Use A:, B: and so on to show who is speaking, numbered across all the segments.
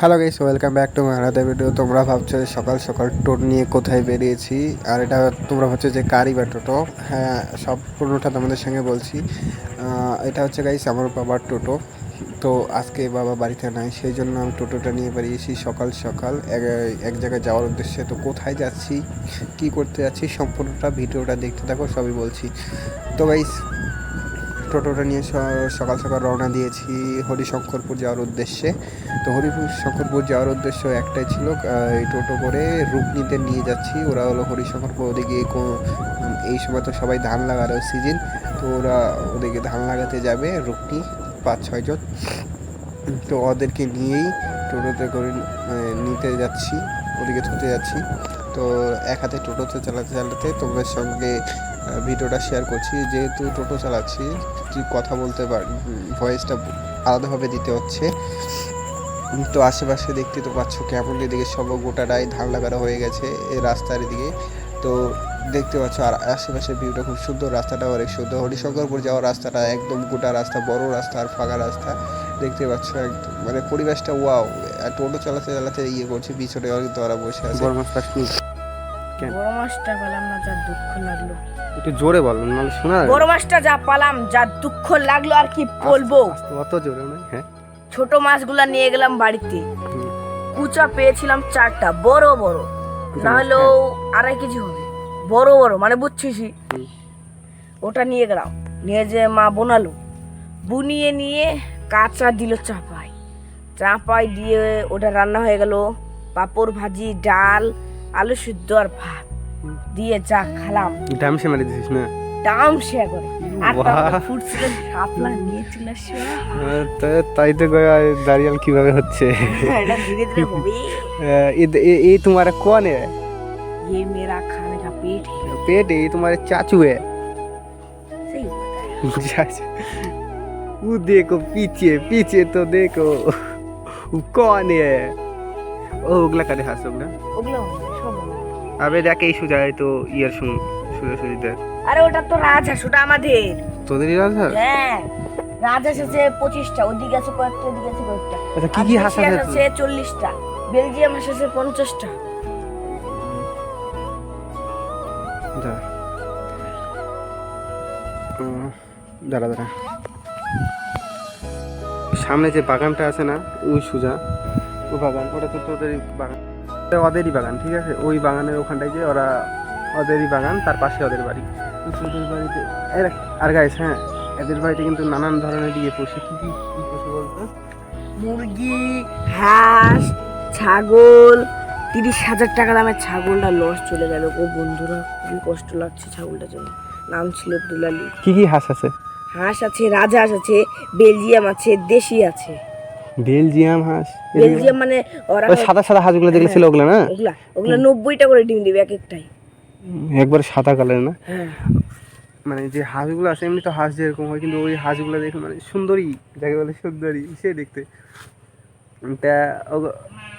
A: Hello guys, welcome back to my another video. তোমরা ভাবছো যে সকাল সকাল টোটো নিয়ে কোথায় বেরিয়েছি, আর এটা তোমরা ভাবছো যে গাড়ি বা টোটো। হ্যাঁ, সম্পূর্ণটা তোমাদের সঙ্গে বলছি। এটা হচ্ছে গাইস আমার বাবার টোটো। তো আজকে বাবা বাড়িতে নাই, সেই জন্য আমি টোটোটা নিয়ে বেরিয়েছি সকাল সকাল এক জায়গায় যাওয়ার উদ্দেশ্যে। তো কোথায় যাচ্ছি, কি করতে যাচ্ছি, সম্পূর্ণটা ভিডিওটা দেখতে থাকো, সবই বলছি। তো গাইস টোটোটা নিয়ে সকাল সকাল রওনা দিয়েছি হরিশঙ্করপুর যাওয়ার উদ্দেশ্যে। তো হরিশঙ্করপুর যাওয়ার উদ্দেশ্য একটাই ছিল, এই টোটো করে রূপনীতে নিয়ে যাচ্ছি। ওরা হলো হরিশঙ্করপুর, ওদিকে এই সময় তো সবাই ধান লাগানোর সিজন। তো ওরা ওদিকে ধান লাগাতে যাবে রূপনী 5-6 জন। তো ওদেরকে নিয়েই টোটোতে করে নিতে যাচ্ছি, ওদিকে ছুটে যাচ্ছি। তো এক হাতে টোটোতে চালাতে চালাতে তোমাদের সঙ্গে ভিডিওটা শেয়ার করছি। যেহেতু টোটো চালাচ্ছি, কথা বলতে ভয়েসটা আলাদাভাবে দিতে হচ্ছে। তো আশেপাশে দেখতে তো পাচ্ছ কেমন, এদিকে সব গোটাটাই ধান লাগানো হয়ে গেছে এই রাস্তার এদিকে। তো দেখতে পাচ্ছ, আর আশেপাশের ভিউটা খুব সুন্দর, রাস্তাটা অনেক সুন্দর। হরিশঙ্করপুর যাওয়ার রাস্তাটা একদম গোটা রাস্তা, বড় রাস্তা আর ফাঁকা রাস্তা দেখতে পাচ্ছ একদম, মানে পরিবেশটা ওয়াও। আর টোটো চালাতে চালাতে করছি, পিছনে কিন্তু ওরা বসে আছে। বড় মাছ পাসনি?
B: বড় মাছটা পেলাম না, যা দুঃখ লাগলো।
A: একটু জোরে বল, নাহলে শোনা
B: বড় মাছটা যা পেলাম, যা দুঃখ লাগলো, আর কি বলবো।
A: অত জোরে নয়। হ্যাঁ,
B: ছোট মাছগুলা নিয়ে গেলাম বাড়িতে। কুচা পেয়েছিলাম 4টা, বড় বড়, না হলেও 2.5 কেজি হবে, বড় বড়, মানে বুঝছিস। ওটা নিয়ে গেলাম, নিয়ে যে মা বোনালো, বুনিয়ে নিয়ে কাঁচা দিল চাপাই। চাপাই দিয়ে ওটা রান্না হয়ে গেল। পাঁপড় ভাজি, ডাল, আলু সিদ্ধ আর ভাত দিয়ে যা খালাম।
A: ডামসে মারি দিছিস না?
B: দাম শেয়ার করে। আর ফুড ছিল, শাপলা নিয়েছিল।
A: তাই তো দাঁড়িয়াল কিভাবে হচ্ছে।
B: এটা ধীরে ধীরে হবে।
A: ये तुम्हारा कौन है?
B: ये मेरा खाने का पेट है।
A: पेट है? ये तुम्हारे चाचू है?
B: सही बताया।
A: वो देखो पीछे पीछे, तो देखो वो कौन है। ও ওগুলা কারে হাস ওগুলা?
B: ওগুলো সব
A: আবে দেখ, এই সোজা তো ইয়ার সোজা দেখ।
B: আরে ওটা তো রাজহাঁস, ওটা আমাদের।
A: তোদেরই রাজহাঁস?
B: হ্যাঁ, রাজহাঁস আছে 25টা, ওদিকে আছে কয়েকটা, ওদিকে আছে কয়েকটা।
A: আচ্ছা, কি কি হাঁস
B: আছে 40টা, বেলজিয়াম হাঁস আছে 50টা।
A: দাঁড়া দাঁড়া, সামনে যে বাগানটা আছে না, ওই সোজা ও বাগান, ওটা তো তোদেরই বাগান, ওদেরই বাগান, ঠিক আছে? ওই বাগানের ওখানটায় যে ওরা, ওদেরই বাগান, তার পাশে ওদের বাড়ি। ওদের বাড়িতে আর গাইস, হ্যাঁ, এদের বাড়িতে কিন্তু নানান ধরনের দিয়ে পোষে। কি কি পোষে বলতো?
B: মুরগি, হাঁস, ছাগল। 30,000 টাকা দামের ছাগলটা লস চলে গেল গো বন্ধুরা, খুবই কষ্ট লাগছে ছাগলটার জন্য। নাম ছিল দুলালি।
A: কি কি হাঁস আছে?
B: হাঁস আছে, রাজহাঁস আছে, বেলজিয়াম আছে, দেশি আছে।
A: বেলজিয়াম হাঁস?
B: বেলজিয়াম মানে ওরা
A: সাদা সাদা হাঁসগুলো দেখেছিল ওগুলা না?
B: ওগুলা 90টা করে ডিম দিবে এক একটাই,
A: একবার সাদা কালার না?
B: হ্যাঁ।
A: মানে যে হাঁসগুলো আছে, এমনি তো হাঁস যেরকম হয়, কিন্তু ওই হাঁসগুলো দেখে মানে সুন্দরী, যাকে বলে সুন্দরী, সে দেখতে। তা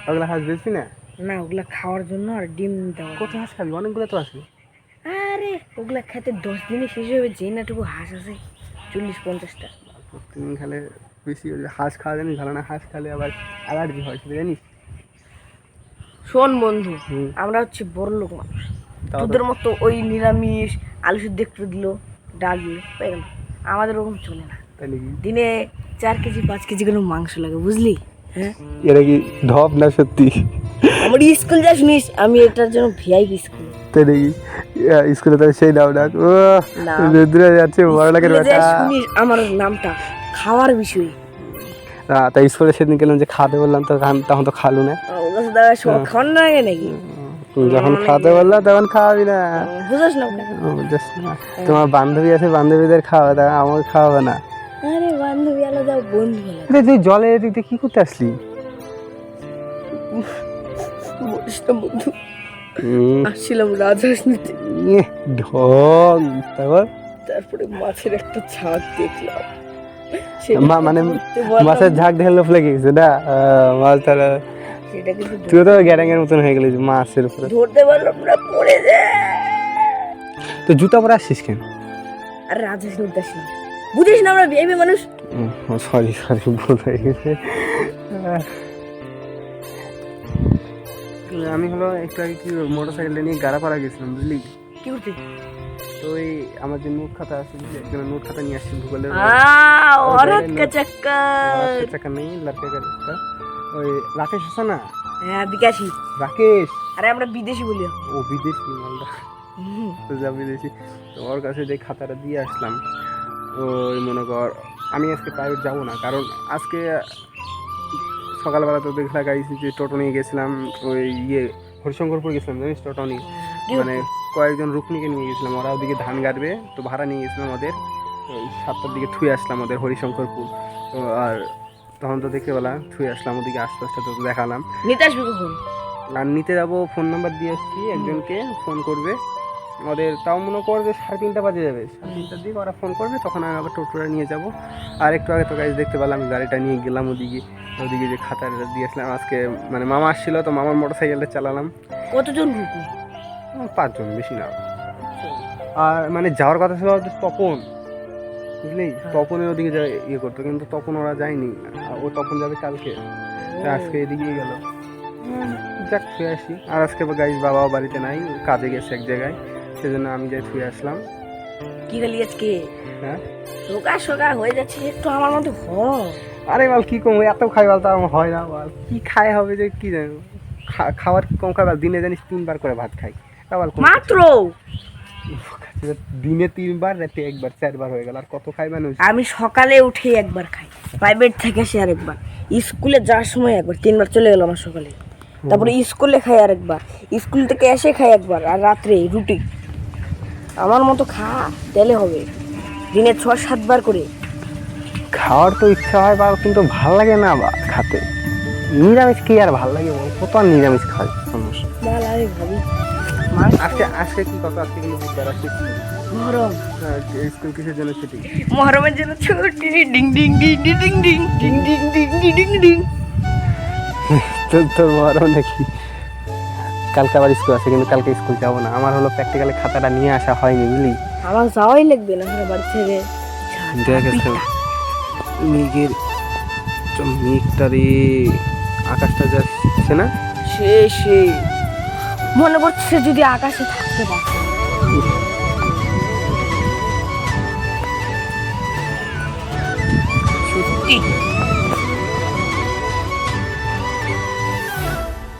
A: ওগুলা হাঁস বেশি না?
B: না, ওগুলা খাওয়ার জন্য আর ডিম দেওয়া।
A: কত হাঁস খাবি? অনেকগুলো তো আছে।
B: আরে ওগুলা খেতে 10 দিনে শেষ হবে, যে নাটুকু হাঁস আছে 40-50টা।
A: প্রতিদিন খেলে বেশি হাঁস খাওয়া জানিস ভালো না, হাঁস খেলে আবার অ্যালার্জি হয়, সেটা জানিস?
B: শোন বন্ধু, আমরা হচ্ছে বড় লোক মানুষ, তোদের মতো ওই নিরামিষ আলু সিদ্ধ একটু দিল, ডাল দিল, পেয়ে গেল। আমাদের ওরকম চলে না, দিনে 4 কেজি 5 কেজি করে মাংস লাগে, বুঝলি? হ্যাঁ,
A: এটা কি ঢপ না সত্যি?
B: আমার স্কুল যা শুনিস, আমি এটার জন্য ভিআইপি স্কুল।
A: তাই নাকি? স্কুলে তাহলে সেই নাম ডাক, ও রুদ্রা যাচ্ছে বড় লাখের বেটা।
B: শুনিস আমার নামটা খাওয়ার বিষয়।
A: তাই স্কুলে সেদিন গেলাম, যে খাতে বললাম, তো তখন তো খালু না।
B: খাওয়ার না আগে নাকি?
A: যখন খাতে বললাম তখন খাওয়াবি না,
B: বুঝাস না?
A: তোমার বান্ধবী আছে, বান্ধবীদের খাওয়া, তা আমাকে খাওয়াবে না?
B: আরে বান্ধবী আলাদা, বন্ধু আলাদা।
A: তুই জলে এদিক দিয়ে কি করতে আসলি?
B: বলিস না বন্ধু, আসছিলাম রাজহাঁস নিতে।
A: ঢং।
B: তারপরে মাছের একটা ঝাঁক দেখলাম,
A: মানে মাছের ঝাঁক দেখে লোভ লেগে গেছে না? মাছ ধরা, তুই তো গ্যারাঙ্গের মতন হয়ে গেলি মাছের উপরে।
B: ধরতে পারলাম না, পড়ে যায়।
A: তো জুতা পরে আসছিস কেন?
B: আর রাজহাঁস নিতে আসি, বুঝিস না আমরা ভিআইপি মানুষ।
A: সরি ভুল হয়ে গেছে। আমি হলো একটু আগে কি মোটরসাইকেলটা নিয়ে গাড়াপাড়া গেছিলাম বুঝলি।
B: কি করতে?
A: তো ওই আমার যে নোট খাতা আছে বুঝলি, একজনের নোট খাতা নিয়ে আসছি ভূগোলের।
B: औरत का चक्कर।
A: টাকা নেই লড়কে का ওই রাকেশ আছে না,
B: হ্যাঁ বিকাশী।
A: রাকেশ,
B: আরে আমরা বিদেশি বলি।
A: ও বিদেশি মালদা, তো যা বিদেশি। তো ওর কাছে যে খাতাটা দিয়ে আসলাম, ওই মনে কর আমি আজকে প্রাইভেট যাবো না, কারণ আজকে সকালবেলা তো দেখা গাইছি যে টোটো নিয়ে গেছিলাম ওই হরিশঙ্করপুর গেছিলাম জানিস, টোটো নিয়ে মানে কয়েকজন রুকনিকে নিয়ে গেছিলাম, ওরা ওদিকে ধান গাড়বে, তো ভাড়া নিয়ে গেছিলাম ওদের, ওই 7টার দিকে থুয়ে আসলাম ওদের হরিশঙ্করপুর। তো আর তখন তো দেখতে পেলাম থুয়ে আসলাম ওদিকে, আশপাশটা তো দেখালাম।
B: নিতে আসবি কখন?
A: আর নিতে যাবো, ফোন নাম্বার দিয়ে আসছি, একজনকে ফোন করবে ওদের, তাও মনে করবে 3:30 বাজে যাবে, 3:30টার দিকে ওরা ফোন করবে, তখন আমি আবার টোটোটা নিয়ে যাব। আর একটু আগে তো গাইজ দেখতে পেলাম গাড়িটা নিয়ে গেলাম ওদিকে যে খাতাটা দিয়ে আসলাম আজকে, মানে মামা আসছিল তো মামার মোটরসাইকেলটা চালালাম।
B: কতজন ঢুকবে?
A: 5 জন, বেশি না। আর মানে যাওয়ার কথা ছিল ওদের তপন, বুঝলি, তপনের ওদিকে ইয়ে করতো, কিন্তু তপন ওরা যায়নি, ও তপন যাবে কালকে, আজকে এদিকেই গেল। যাক ছুঁয়ে আসি। আর আজকে গাইজ বাবাও বাড়িতে নাই, কাজে গেছে এক জায়গায়, সেজন্য আমি যাই ছুঁয়ে আসলাম।
B: কি খালি আজকে?
A: হ্যাঁ
B: শোকা হয়ে যাচ্ছে একটু আমার মতো হয়।
A: আরে বল কি কম, এত খাই বল তো আমার হয় না, বল কি খাই হবে যে কি জানি, খাবার কি কম খাই বল, দিনে জানিস 3 বার করে ভাত খাই, বল
B: মাত্র
A: দিনে 3 বার, রাতে 1 বার, 4 বার হয়ে গেল, আর কত খাই মানুষ?
B: আমি সকালে উঠে একবার খাই, প্রাইভেট থেকে এসে আরেকবার, স্কুলে যাওয়ার সময় একবার, 3 বার চলে গেল আমার সকালে, তারপরে স্কুলে খাই আরেকবার, স্কুল থেকে এসে খাই একবার, আর রাত্রে রুটি। আমার মতো খা, তেলে হবে দিনে 6-7 বার করে।
A: খাওয়ার তো ইচ্ছা হয় বা, কিন্তু ভাল লাগে না বা খাতে। নিরামিষ কি আর ভাল লাগে বল, কত আর নিরামিষ খাই মানুষ।
B: ভাবি
A: আজকে কি কত, আজকে কিন্তু বুধবার, আজকে
B: মহরম,
A: স্কুল কিসের জন্য ছুটি?
B: মহরমের জন্য ছুটি। Ding ding ding ding ding ding ding ding ding ding ding ding.
A: তো মহরম নাকি? কালকে আবার স্কুল আছে, কিন্তু কালকে স্কুল যাবো না, আমার হলো প্র্যাকটিক্যালি খাতাটা নিয়ে আসা হয়নি বুঝলি।
B: আমার যাওয়াই লাগবে না বাড়ি থেকে।
A: দেখেছে মেঘের মেঘটারে, আকাশটা যাচ্ছে না,
B: সে মনে করছে যদি আকাশে থাকতে পারতো।